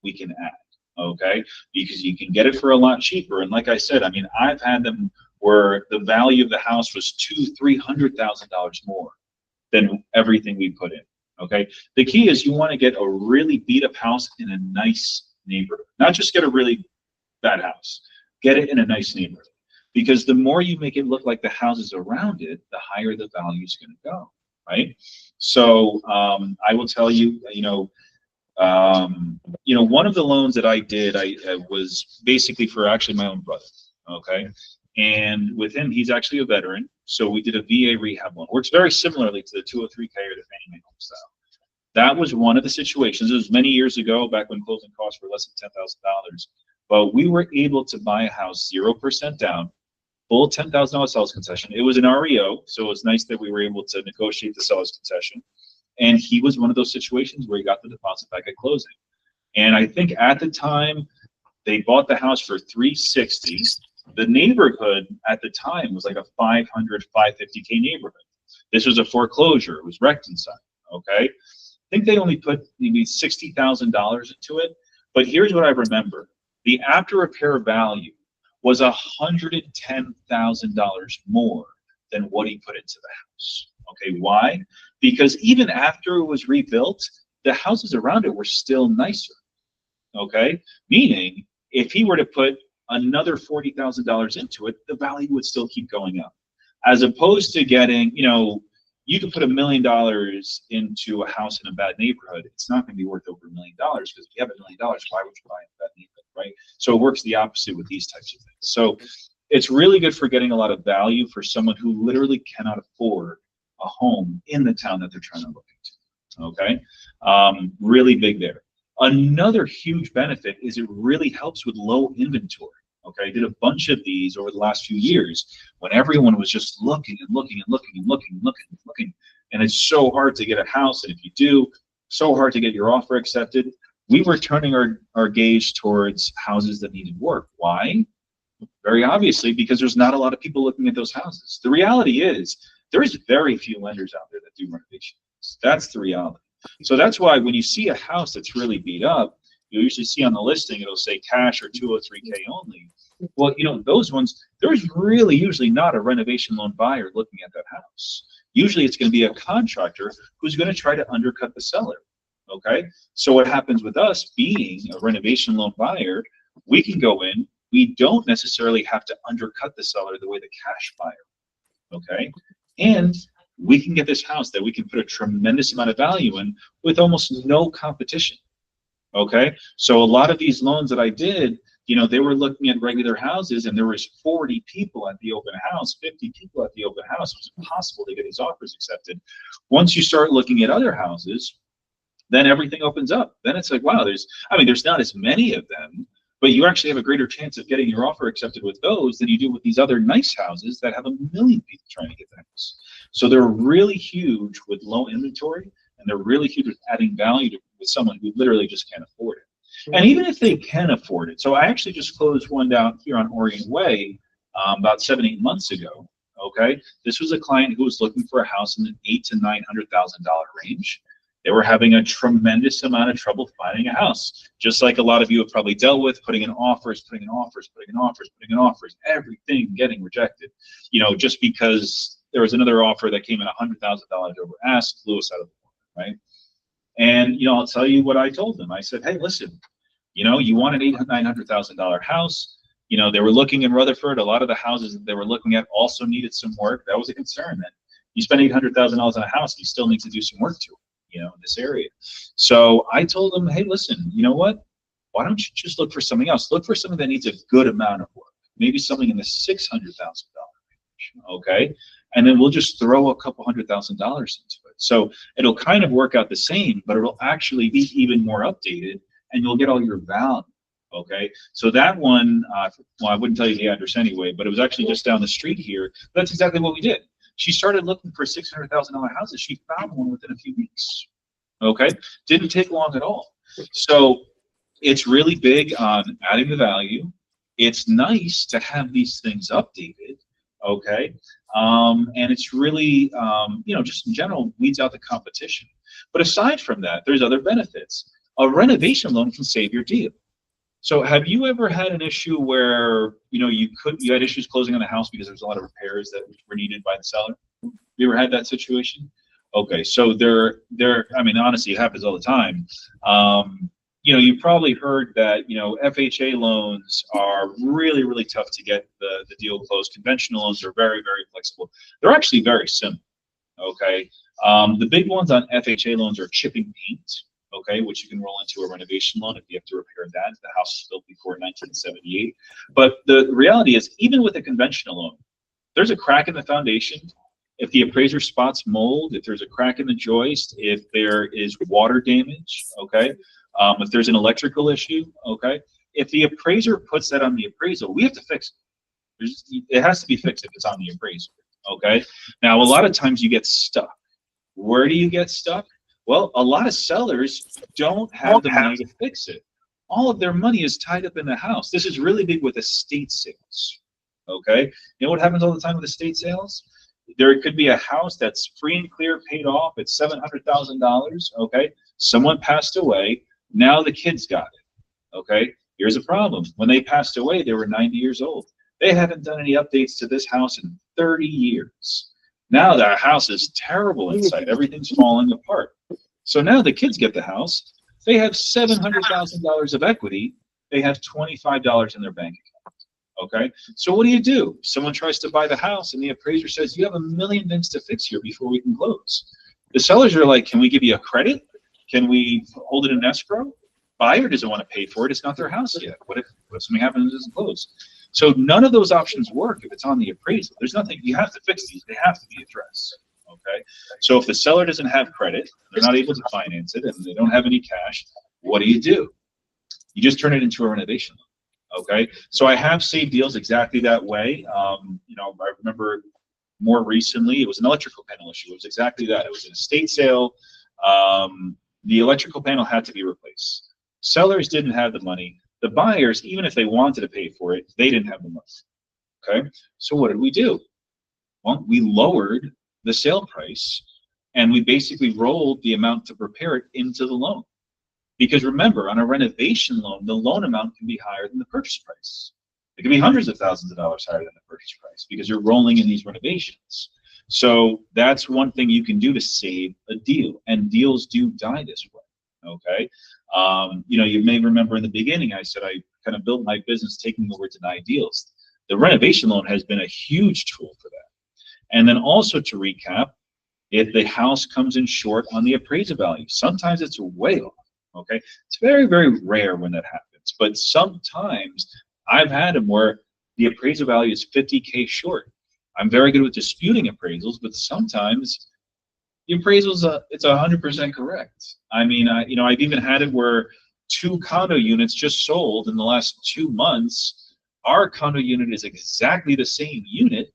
S3: we can add. Okay, because you can get it for a lot cheaper. And like I said, I mean, I've had them where the value of the house was $200,000-$300,000 more than everything we put in. Okay, the key is you want to get a really beat up house in a nice neighborhood, not just get a really bad house. Get it in a nice neighborhood. Because the more you make it look like the houses around it, the higher the value is going to go, right? So I will tell you, one of the loans that I did, I was basically for actually my own brother, okay? And with him, he's actually a veteran, so we did a VA rehab loan. Works very similarly to the 203K or the Fannie Mae home style. That was one of the situations. It was many years ago, back when closing costs were less than $10,000. But we were able to buy a house 0% down, full $10,000 sales concession. It was an REO, so it was nice that we were able to negotiate the seller's concession. And he was one of those situations where he got the deposit back at closing. And I think at the time, they bought the house for $360. The neighborhood at the time was like a $500, $550K neighborhood. This was a foreclosure. It was wrecked inside, okay? I think they only put maybe $60,000 into it. But here's what I remember. The after repair value was $110,000 more than what he put into the house. Okay, why? Because even after it was rebuilt, the houses around it were still nicer. Okay, meaning if he were to put another $40,000 into it, the value would still keep going up. As opposed to getting, you could put $1 million into a house in a bad neighborhood. It's not going to be worth over $1 million because if you have $1 million, why would you buy in a bad neighborhood, right? So it works the opposite with these types of things. So it's really good for getting a lot of value for someone who literally cannot afford a home in the town that they're trying to look into. Okay, really big there. Another huge benefit is it really helps with low inventory. Okay, I did a bunch of these over the last few years when everyone was just looking and looking and looking and looking and looking and looking, and it's so hard to get a house, and if you do, so hard to get your offer accepted. We were turning our gauge towards houses that needed work. Why? Very obviously, because there's not a lot of people looking at those houses. The reality is, There's very few lenders out there that do renovation. That's the reality. So that's why when you see a house that's really beat up, you'll usually see on the listing, it'll say cash or 203K only. Well, you know, those ones, there's really usually not a renovation loan buyer looking at that house. Usually it's going to be a contractor who's going to try to undercut the seller. Okay. So what happens with us being a renovation loan buyer, we can go in, we don't necessarily have to undercut the seller the way the cash buyer. Okay. And we can get this house that we can put a tremendous amount of value in with almost no competition. Okay. So a lot of these loans that I did, you know, they were looking at regular houses and there was 40 people at the open house, 50 people at the open house. It was impossible to get these offers accepted. Once you start looking at other houses, then everything opens up. Then it's like, wow, there's not as many of them, but you actually have a greater chance of getting your offer accepted with those than you do with these other nice houses that have a million people trying to get the house. So they're really huge with low inventory, and they're really huge with adding value with someone who literally just can't afford it. And even if they can afford it, so I actually just closed one down here on Orient Way about 7-8 months ago. Okay, this was a client who was looking for a house in the $800,000 to $900,000 range. They were having a tremendous amount of trouble finding a house, just like a lot of you have probably dealt with, putting in offers, everything getting rejected. You know, just because there was another offer that came in $100,000 over ask, blew us out of the water, right? And, you know, I'll tell you what I told them. I said, hey, listen, you know, you want an $800,000 to $900,000 house. You know, they were looking in Rutherford. A lot of the houses that they were looking at also needed some work. That was a concern. That you spend $800,000 on a house, you still need to do some work to it, you know, in this area. So I told them, hey, listen, you know what? Why don't you just look for something else? Look for something that needs a good amount of work. Maybe something in the $600,000 range, okay? And then we'll just throw a couple $100,000 into it. So it'll kind of work out the same, but it'll actually be even more updated, and you'll get all your value. Okay, so that one, well, I wouldn't tell you the address anyway, but it was actually just down the street here. That's exactly what we did. She started looking for $600,000 houses. She found one within a few weeks. Okay, didn't take long at all. So it's really big on adding the value. It's nice to have these things updated. Okay, and it's really, you know, just in general, weeds out the competition. But aside from that, there's other benefits. A renovation loan can save your deal. So have you ever had an issue where, you know, you had issues closing on the house because there's a lot of repairs that were needed by the seller? You ever had that situation? Okay, so I mean, honestly, it happens all the time. You know, you've probably heard that, you know, FHA loans are really, really tough to get the deal closed. Conventional loans are very, very flexible. They're actually very simple, okay? The big ones on FHA loans are chip and paint, okay, which you can roll into a renovation loan if you have to repair that. The house was built before 1978. But the reality is, even with a conventional loan, there's a crack in the foundation. If the appraiser spots mold, if there's a crack in the joist, if there is water damage, okay, if there's an electrical issue, okay, if the appraiser puts that on the appraisal, we have to fix it. It has to be fixed if it's on the appraisal, okay? Now, a lot of times you get stuck. Where do you get stuck? Well, a lot of sellers don't have the money to fix it. All of their money is tied up in the house. This is really big with estate sales, okay? You know what happens all the time with estate sales? There could be a house that's free and clear, paid off at $700,000, okay? Someone passed away. Now the kids got it, okay? Here's a problem. When they passed away, they were 90 years old. They haven't done any updates to this house in 30 years. Now the house is terrible inside. Everything's falling apart. So now the kids get the house. They have $700,000 of equity. They have $25 in their bank account. Okay, so what do? Someone tries to buy the house, and the appraiser says, you have $1 million things to fix here before we can close. The sellers are like, can we give you a credit? Can we hold it in escrow? Buyer doesn't want to pay for it. It's not their house yet. What if something happens and it doesn't close? So none of those options work if it's on the appraisal. There's nothing. You have to fix these. They have to be addressed. Okay, so if the seller doesn't have credit, they're not able to finance it, and they don't have any cash, what do? You just turn it into a renovation loan. Okay, so I have saved deals exactly that way. You know, I remember more recently, it was an electrical panel issue. It was exactly that. It was an estate sale. The electrical panel had to be replaced. Sellers didn't have the money. The buyers, even if they wanted to pay for it, they didn't have the money. Okay, so what did we do? Well, we lowered the sale price, and we basically rolled the amount to prepare it into the loan. Because remember, on a renovation loan, the loan amount can be higher than the purchase price. It can be hundreds of thousands of dollars higher than the purchase price because you're rolling in these renovations. So that's one thing you can do to save a deal, and deals do die this way. Okay, you know, you may remember in the beginning I said I kind of built my business taking the word deny deals. The renovation loan has been a huge tool for that. And then also to recap, if the house comes in short on the appraisal value, sometimes it's way off. Okay, it's very, very rare when that happens, but sometimes I've had them where the appraisal value is 50K short. I'm very good with disputing appraisals, but sometimes the appraisal's it's 100% correct. I mean, you know, I've even had it where 2 condo units just sold in the last 2 months. Our condo unit is exactly the same unit,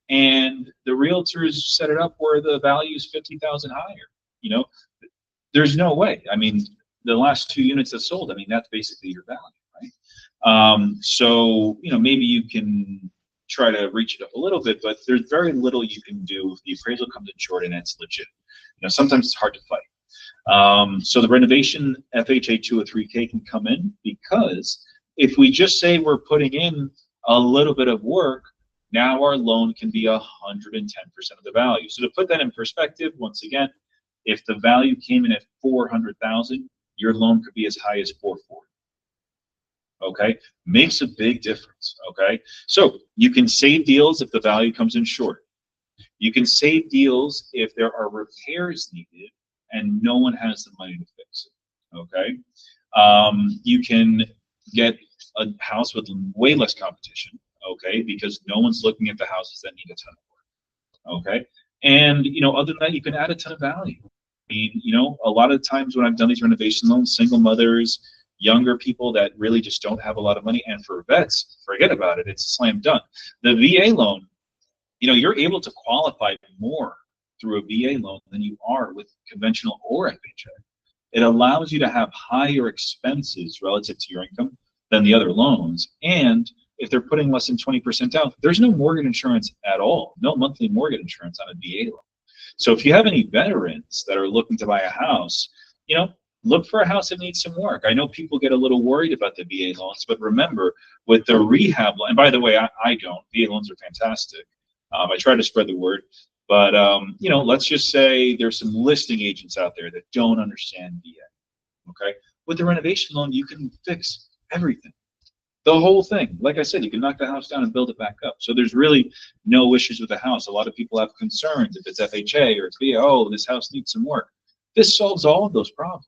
S3: and the realtors set it up where the value is 50,000 higher. You know, there's no way. I mean, the last 2 units that sold, I mean, that's basically your value, right? So, you know, maybe you can try to reach it up a little bit, but there's very little you can do if the appraisal comes in short and it's legit. You know, sometimes it's hard to fight. So the renovation FHA 203K can come in, because if we just say we're putting in a little bit of work, now our loan can be 110% of the value. So to put that in perspective, once again, if the value came in at 400,000, your loan could be as high as 440. Okay, makes a big difference. Okay, so you can save deals if the value comes in short. You can save deals if there are repairs needed and no one has the money to fix it. Okay, you can get a house with way less competition. Okay, because no one's looking at the houses that need a ton of work. Okay, and you know, other than that, you can add a ton of value. I mean, you know, a lot of times when I've done these renovation loans, single mothers, younger people that really just don't have a lot of money, and for vets, forget about it, it's a slam dunk. The VA loan, you know, you're able to qualify more through a VA loan than you are with conventional or FHA. It allows you to have higher expenses relative to your income than the other loans, and if they're putting less than 20% down, there's no mortgage insurance at all, no monthly mortgage insurance on a VA loan. So if you have any veterans that are looking to buy a house, you know, look for a house that needs some work. I know people get a little worried about the VA loans, but remember, with the rehab loan, and by the way, I don't, VA loans are fantastic. I try to spread the word, but you know, let's just say there's some listing agents out there that don't understand VA. Okay, with the renovation loan, you can fix everything, the whole thing. Like I said, you can knock the house down and build it back up. So there's really no issues with the house. A lot of people have concerns if it's FHA or it's VA. Oh, this house needs some work. This solves all of those problems.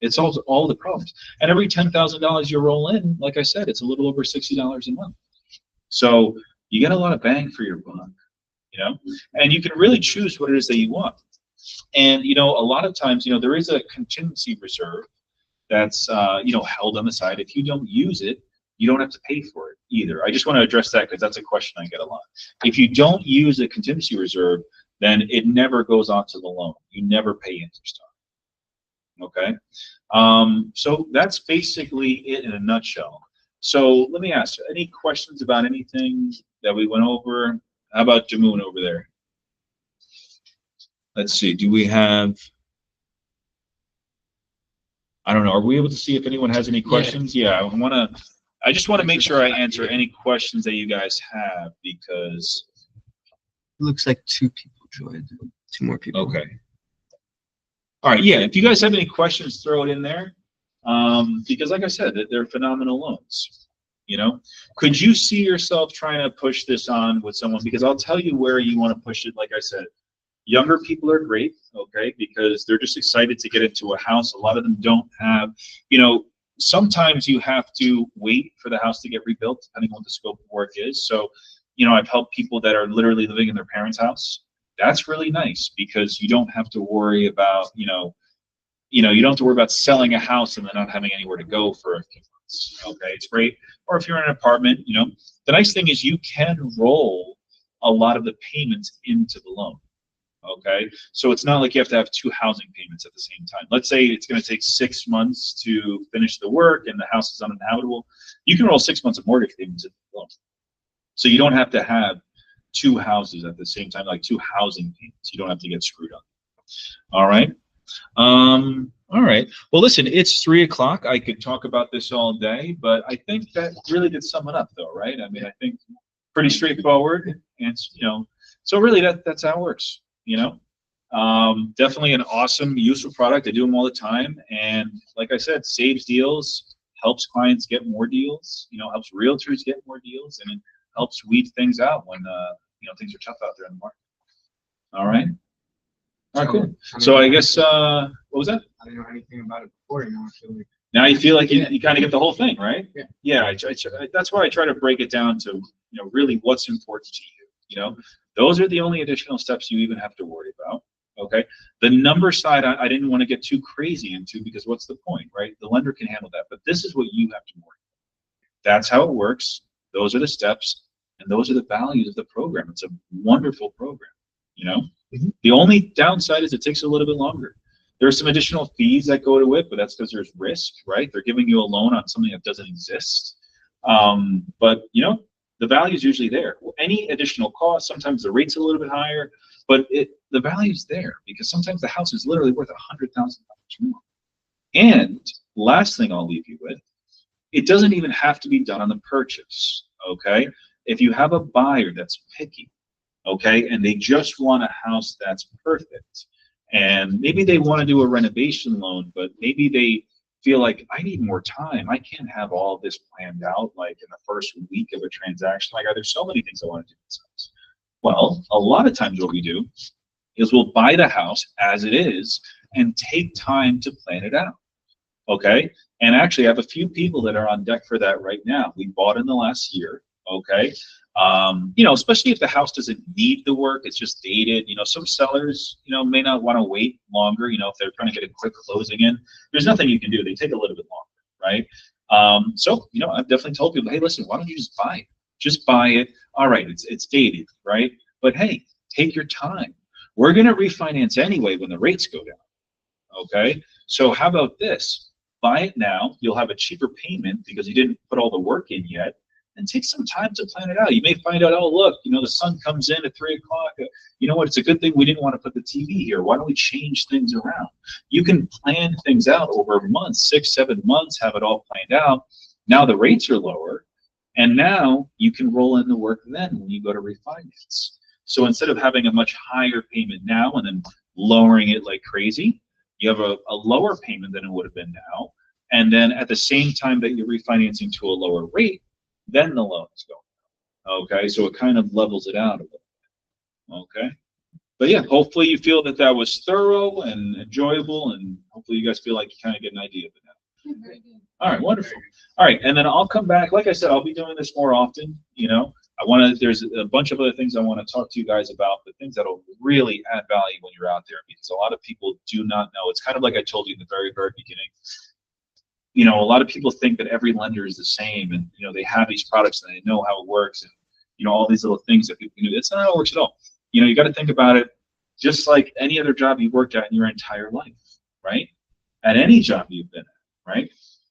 S3: It solves all the problems. And every $10,000 you roll in, like I said, it's a little over $60 a month. So you get a lot of bang for your buck, you know, and you can really choose what it is that you want. And, you know, a lot of times, you know, there is a contingency reserve that's, you know, held on the side. If you don't use it, you don't have to pay for it either. I just want to address that because that's a question I get a lot. If you don't use a contingency reserve, then it never goes onto the loan. You never pay interest on it. Okay? So that's basically it in a nutshell. So let me ask you, any questions about anything that we went over? How about Jamoon over there? Let's see, do we have, I don't know, are we able to see if anyone has any questions? Yeah, I just want to make sure I answer any questions that you guys have, because
S2: It looks like 2 people joined. 2 more people.
S3: okay. All right, yeah, if you guys have any questions, throw it in there. Because like I said, they're phenomenal loans. You know, could you see yourself trying to push this on with someone? Because I'll tell you where you want to push it. Like I said, younger people are great, okay, because they're just excited to get into a house. A lot of them don't have, you know, sometimes you have to wait for the house to get rebuilt, depending on what the scope of work is. So, you know, I've helped people that are literally living in their parents' house. That's really nice because you don't have to worry about, you don't have to worry about selling a house and then not having anywhere to go for a few months. Okay, it's great. Or if you're in an apartment, you know, the nice thing is you can roll a lot of the payments into the loan. Okay, so it's not like you have to have 2 housing payments at the same time. Let's say it's going to take 6 months to finish the work and the house is uninhabitable. You can roll 6 months of mortgage payments into the loan. So you don't have to have two houses at the same time, like two housing payments. You don't have to get screwed up. All right. All right. Well, listen, it's 3 o'clock. I could talk about this all day, but I think that really did sum it up, though, right? I mean, I think pretty straightforward, and so really that's how it works. Definitely an awesome, useful product. I do them all the time, and like I said, saves deals, helps clients get more deals. Helps realtors get more deals, and it helps weed things out when things are tough out there in the market. All right. All right, cool. So I guess what was that?
S2: I didn't know anything about it before.
S3: Now you feel like you kind of get the whole thing, right?
S2: Yeah.
S3: Yeah. That's why I try to break it down to really what's important to you. Those are the only additional steps you even have to worry about. Okay. The number side, I didn't want to get too crazy into, because what's the point, right? The lender can handle that, but this is what you have to worry about. That's how it works. Those are the steps, and those are the values of the program. It's a wonderful program. The only downside is it takes a little bit longer. There are some additional fees that go to it, but that's because there's risk, right? They're giving you a loan on something that doesn't exist. But the value is usually there. Any additional cost, sometimes the rate's a little bit higher, but the value's there, because sometimes the house is literally worth $100,000 more. And last thing I'll leave you with, it doesn't even have to be done on the purchase. Okay, if you have a buyer that's picky, okay, and they just want a house that's perfect, and maybe they want to do a renovation loan, but maybe they feel like, I need more time. I can't have all of this planned out like in the first week of a transaction. Like, there's so many things I want to do in this house. Well, a lot of times what we do is we'll buy the house as it is and take time to plan it out. Okay, and actually I have a few people that are on deck for that right now. We bought in the last year. Okay. Especially if the house doesn't need the work, it's just dated. Some sellers, may not want to wait longer. If they're trying to get a quick closing in, there's nothing you can do. They take a little bit longer, right? So, I've definitely told people, hey, listen, why don't you just buy it? Just buy it. All right, it's dated, right? But hey, take your time. We're going to refinance anyway when the rates go down. Okay, so how about this? Buy it now. You'll have a cheaper payment because you didn't put all the work in yet. And take some time to plan it out. You may find out, oh, look, the sun comes in at 3 o'clock. You know what? It's a good thing we didn't want to put the TV here. Why don't we change things around? You can plan things out over months, 6, 7 months, have it all planned out. Now the rates are lower, and now you can roll in the work then when you go to refinance. So instead of having a much higher payment now and then lowering it like crazy, you have a lower payment than it would have been now. And then at the same time that you're refinancing to a lower rate, then the loan is going. Okay, so it kind of levels it out a little bit. Okay, but yeah, hopefully you feel that was thorough and enjoyable, and hopefully you guys feel like you kind of get an idea of it now. All right, wonderful. All right, and then I'll come back. Like I said, I'll be doing this more often. There's a bunch of other things I want to talk to you guys about, the things that'll really add value when you're out there, because a lot of people do not know. It's kind of like I told you in the very, very beginning. A lot of people think that every lender is the same, and they have these products and they know how it works, and all these little things that people can do. That's not how it works at all. You got to think about it just like any other job you've worked at in your entire life, right? At any job you've been at, right?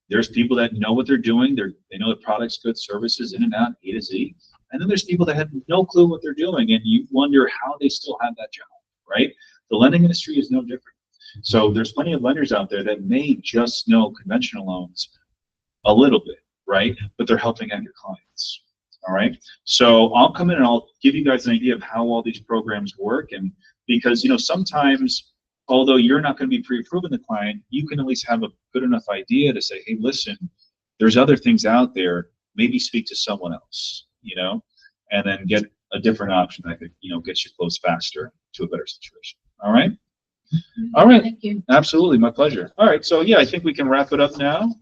S3: There's people that know what they're doing. They know the products, goods, services, in and out, A to Z. And then there's people that have no clue what they're doing, and you wonder how they still have that job, right? The lending industry is no different. So there's plenty of lenders out there that may just know conventional loans a little bit, right? But they're helping out your clients, all right? So I'll come in and I'll give you guys an idea of how all these programs work. And because, sometimes, although you're not going to be pre-approving the client, you can at least have a good enough idea to say, hey, listen, there's other things out there. Maybe speak to someone else, and then get a different option that could, get you close faster to a better situation, all right? All right.
S4: Thank you.
S3: Absolutely, my pleasure. All right, so yeah, I think we can wrap it up now.